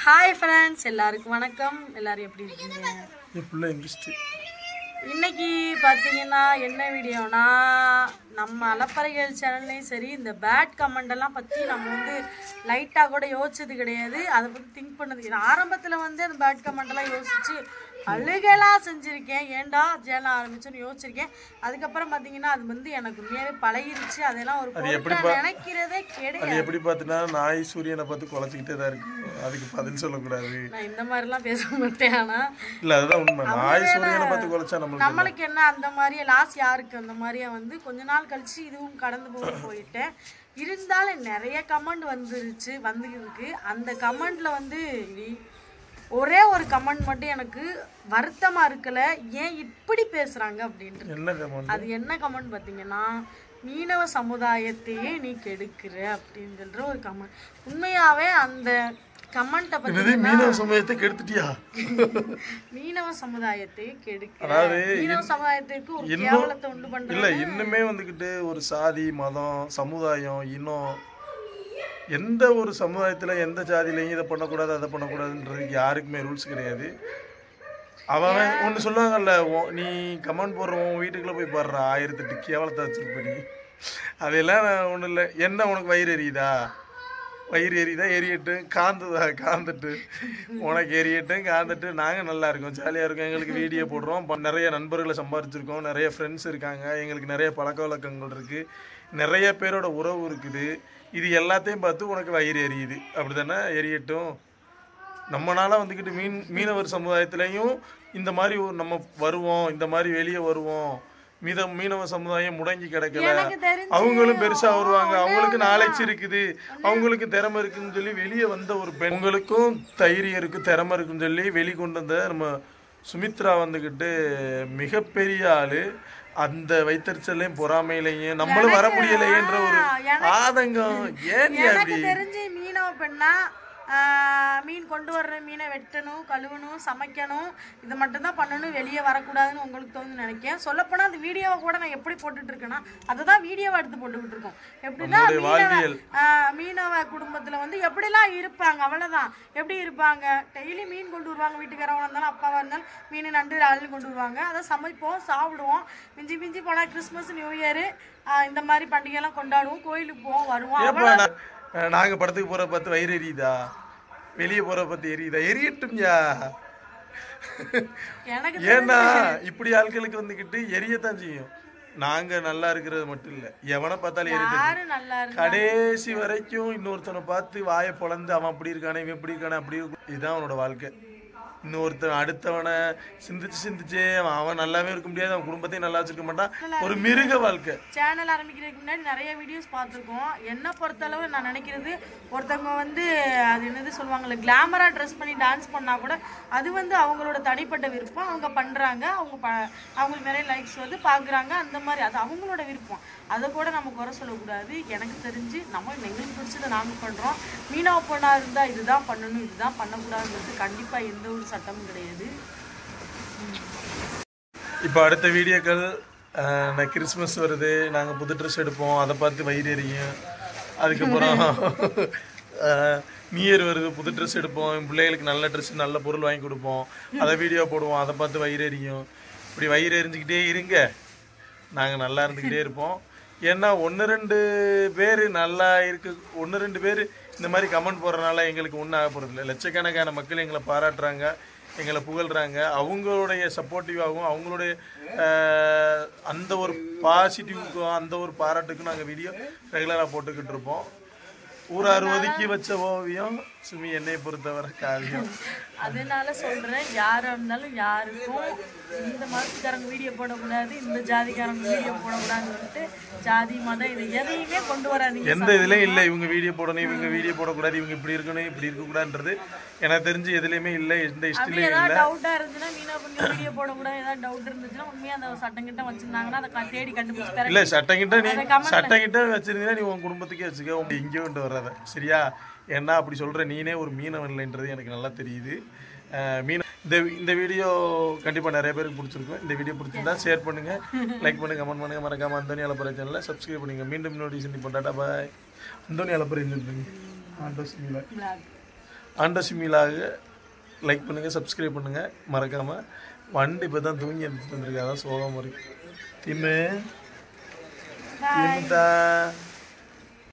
Hi friends, எல்லாருக்கும் வணக்கம். எல்லாரும் எப்படி இருக்கீங்க? இன்னைக்கு பார்த்தீங்கன்னா என்ன வீடியோனா, நம்ம அலப்பறைகள் சேனல்லையும் சரி இந்த பேட் கமெண்டெல்லாம் பற்றி நம்ம வந்து லைட்டாக கூட யோசிச்சது கிடையாது. அதை பற்றி திங்க் பண்ணது ஆரம்பத்தில் வந்து அந்த பேட் கமெண்டெல்லாம் யோசிச்சு அழுகெல்லாம் செஞ்சுருக்கேன். ஏன்டா சேனல் ஆரம்பிச்சோன்னு யோசிச்சிருக்கேன். அதுக்கப்புறம் பார்த்தீங்கன்னா அது வந்து எனக்கு உண்மையாகவே பழகிருச்சு. அதெல்லாம் ஒரு நினைக்கிறதே கிடையாது. எப்படி பார்த்தீங்கன்னா நாய் சூரியனை பார்த்து குலைச்சிக்கிட்டே தான் இருக்கு. அதுக்கு பதில் சொல்லக்கூடாது. நான் இந்த மாதிரிலாம் பேச மாட்டேன். ஆனால் இல்லை, அதுதான் உண்மை. நாய் சூரியனை பார்த்து குலைச்சா நம்மளுக்கு என்ன அந்த மாதிரியே லாஸ் யாருக்கு அந்த மாதிரியே வந்து கொஞ்ச நாள் கழிச்சு இதுவும் கடந்து போயிட்டேன். இருந்தாலும் நிறைய கமெண்ட் வந்துருக்கு. அந்த கமெண்ட்ல வந்து ஒரே ஒரு கமெண்ட் மட்டும் எனக்கு வருத்தமா இருக்கல. ஏன் இப்படி பேசுறாங்க அப்படின்ட்டு. அது என்ன கமெண்ட் பார்த்தீங்கன்னா, மீனவ சமுதாயத்தையே நீ கெடுக்கிற அப்படின்னு சொல்ற ஒரு கமெண்ட். உண்மையாவே அந்த கமெண்ட்டை பத்தி மீனவ சமுதாயத்தை கெடுத்துட்டியா? மீனவ சமுதாயத்தை கெடுக்கிற, மீனவ சமுதாயத்திற்கு ஒரு கேவலத்தை உண்டு பண்ற. இல்ல, இன்னுமே வந்துகிட்டு ஒரு சாதி, மதம், சமுதாயம், இனம், எந்த ஒரு சமுதாயத்தில் எந்த ஜாதியிலையும் இதை பண்ணக்கூடாது அதை பண்ணக்கூடாதுன்றதுக்கு யாருக்குமே ரூல்ஸ் கிடையாது. அவன் ஒன்று சொல்லுவாங்கல்ல, நீ கமெண்ட் போடுறவன் வீட்டுக்குள்ளே போய் பாடுற 1008 கேவலத்தை வச்சிருப்ப. அதெல்லாம் ஒன்றும் இல்லை. என்ன உனக்கு வயிறு எரியுதா எரியட்டும், காந்துட்டு உனக்கு எரியட்டும், காந்துட்டு. நாங்கள் நல்லா இருக்கோம், ஜாலியாக இருக்கோம், எங்களுக்கு வீடியோ போடுறோம், நிறைய நண்பர்களை சம்பாதிச்சிருக்கோம், நிறைய ஃப்ரெண்ட்ஸ் இருக்காங்க, எங்களுக்கு நிறைய பழக்க வழக்கங்கள் இருக்குது, நிறைய பேரோட உறவு இருக்குது. இது எல்லாத்தையும் பார்த்து உனக்கு வயிறு எரியுது, அப்படி தானே? எரியட்டும். நம்மளால வந்துக்கிட்டு மீனவர் சமுதாயத்துலேயும் இந்த மாதிரி நம்ம வருவோம், இந்த மாதிரி வெளியே வருவோம். மீனவ சமுதாயம் முடங்கி கிடக்கல, அவங்களும் பெருசா வருவாங்க, அவங்களுக்கு நாலேஜ் இருக்குது, அவங்களுக்கு திறமை இருக்குன்னு சொல்லி வெளியே வந்த ஒரு பெண், உங்களுக்கும் தைரியம் இருக்கு, திறமை இருக்குன்னு சொல்லி வெளிக்கொண்டு வந்த நம்ம சுமித்ரா வந்துக்கிட்டு மிகப்பெரிய ஆளு. அந்த வைத்தறிச்சலையும் பொறாமையிலையும் நம்மளும் வர முடியலையேன்ற ஒரு ஆதங்கம். ஏன் எனக்கு தெரிஞ்சு மீனவ பெண்ணா மீன் கொண்டு வர்ற மீனை வெட்டணும், கழுவணும், சமைக்கணும், இது மட்டும்தான் பண்ணணும், வெளியே வரக்கூடாதுன்னு உங்களுக்கு தோணுன்னு நினைக்கிறேன். சொல்லப்போனால் அந்த வீடியோவை கூட நான் எப்படி போட்டுட்டு இருக்கேன்னா, அதை தான் வீடியோவை எடுத்து போட்டுக்கிட்டு இருக்கோம். எப்படின்னா மீனவ குடும்பத்தில் வந்து எப்படிலாம் இருப்பாங்க, அவ்வளோதான். எப்படி இருப்பாங்க, டெய்லி மீன் கொண்டு வருவாங்க, வீட்டுக்காரவங்க இருந்தாலும் அப்பாவாக இருந்தாலும் மீன் நண்டு ஆள் கொண்டு வருவாங்க. அதை சமைப்போம், சாப்பிடுவோம். மிஞ்சி போனால் கிறிஸ்மஸ், நியூ இயரு இந்த மாதிரி பண்டிகைலாம் கொண்டாடுவோம், கோயிலுக்கு போவோம், வருவோம். நாங்க படத்துக்கு போற பார்த்து வயிறு எரியுதா, வெளியே போற பார்த்து எரியுதா? எரியட்டும்யா. ஏன்னா இப்படி ஆட்களுக்கு வந்துக்கிட்டு எரியத்தான் செய்யும். நாங்க நல்லா இருக்கிறது மட்டும் இல்ல, எவனை பார்த்தாலும் எரியட்டும். கடைசி வரைக்கும் இன்னொருத்தனை பார்த்து வாயை பொழந்து அவன் அப்படி இருக்கானே, இவன் இப்படி இருக்கானே, அப்படி இருக்கும். இதுதான் அவனோட வாழ்க்கை. இன்னொருத்தன் அடுத்தவனை சிந்திச்சு அவன் நல்லாவே இருக்க முடியாது, அவன் குடும்பத்தையும் நல்லா வச்சிருக்க மாட்டான். ஒரு மிருக வாழ்க்கை. சேனல் ஆரம்பிக்கிறதுக்கு முன்னாடி நிறைய வீடியோஸ் பார்த்துருக்கோம். என்ன பொறுத்தளவு நான் நினைக்கிறது, ஒருத்தவங்க வந்து அது என்னது சொல்லுவாங்கல்ல, கிளாமரா ட்ரெஸ் பண்ணி டான்ஸ் பண்ணா கூட அது வந்து அவங்களோட தனிப்பட்ட விருப்பம். அவங்க பண்றாங்க, அவங்களுக்கு நிறைய லைக்ஸ் வந்து பார்க்குறாங்க, அந்த மாதிரி அது அவங்களோட விருப்பம். அதை கூட நம்ம குறை சொல்லக்கூடாது. எனக்கு தெரிஞ்சு எங்களுக்கு பிடிச்சதை நாங்கள் பண்ணுறோம். மீனவ பொண்ணா இருந்தால் இதுதான் பண்ணணும், இதுதான் பண்ணக்கூடாதுன்றது கண்டிப்பாக எந்த ஒரு சட்டமும் கிடையாது. இப்போ அடுத்த வீடியோக்கள், கிறிஸ்மஸ் வருது, நாங்கள் புது ட்ரெஸ் எடுப்போம், அதை பார்த்து வயிறு எரியும். அதுக்கப்புறம் நியூ இயர் வருது, புது ட்ரெஸ் எடுப்போம், பிள்ளைகளுக்கு நல்ல ட்ரெஸ் நல்ல பொருள் வாங்கி கொடுப்போம், அதை வீடியோ போடுவோம், அதை பார்த்து வயிறு எரியும். இப்படி வயிறு எரிஞ்சுக்கிட்டே இருங்க, நாங்கள் நல்லா இருந்துக்கிட்டே இருப்போம். ஏன்னா 1-2 பேர் நல்லா இருக்கு, 1-2 பேர் இந்த மாதிரி கமெண்ட் போடுறதுனால எங்களுக்கு ஒன்றும் ஆக போகிறது இல்லை. லட்சக்கணக்கான மக்கள் எங்களை பாராட்டுறாங்க, எங்களை புகழ்கிறாங்க. அவங்களுடைய சப்போர்ட்டிவாகவும் அவங்களுடைய அந்த ஒரு பாசிட்டிவுக்கும் அந்த ஒரு பாராட்டுக்கும் நாங்கள் வீடியோ ரெகுலராக போட்டுக்கிட்டு இருப்போம். ஊரார் ஒதுக்கி வச்ச ஓவியம் சுமி, என்னை பொறுத்தவரை காவியம். அதனால சொல்றேன், யாரா இருந்தாலும் யாருக்கும் இந்த மதத்துக்காரங்க வீடியோ போடக்கூடாது, இந்த ஜாதிக்காரங்க வீடியோ போடக்கூடாதுன்னு சொல்லிட்டு ஜாதி மதம் இதை எதையுமே கொண்டு வராதீங்க. எந்த இதுலையும் இல்லை இவங்க வீடியோ போடணும், இவங்க வீடியோ போடக்கூடாது, இவங்க இப்படி இருக்கணும், இப்படி இருக்கக்கூடாதுன்றது எனக்கு தெரிஞ்சு எதுலையுமே இல்லை. எந்த இஷ்டிலையும் இல்லை. ஏதாவது டவுட்டா இருந்துச்சுன்னா, மீனா பண்ணி வீடியோ போடக்கூடாது ஏதாவது டவுட் இருந்துச்சுன்னா உண்மையாக அந்த சட்டம் கிட்ட வச்சிருந்தாங்கன்னா அதை தேடி கண்டுபிடிச்சு. இல்லை, சட்டம் கிட்ட வச்சிருந்தீங்கன்னா நீ உன் குடும்பத்துக்கே வச்சுக்க, உங்க இங்கே கொண்டு வராத, சரியா? ஏன்னா அப்படி சொல்கிற நீனே ஒரு மீனவன் இல்லைன்றது எனக்கு நல்லா தெரியுது. இந்த வீடியோ கண்டிப்பாக நிறைய பேருக்கு பிடிச்சிருக்கும். இந்த வீடியோ பிடிச்சிருந்தா ஷேர் பண்ணுங்கள், லைக் பண்ணுங்கள், கமெண்ட் பண்ணுங்கள். மறக்காமல் அந்தோனி அலப்பறை சேனலில் சப்ஸ்கிரைப் பண்ணுங்கள். மீண்டும் நோட்டிஃபிகேஷன் பண்ணாட்டா பாய். அந்தோனி அலப்பறை சொல்லுங்க. ஆண்டசிமிலாக லைக் பண்ணுங்கள், சப்ஸ்கிரைப் பண்ணுங்கள் மறக்காமல். வண்டி இப்போ தான் தூங்கி எடுத்துட்டு வந்துருக்கு, அதான் சோகமாக இருக்கு. திம்மு திமுதா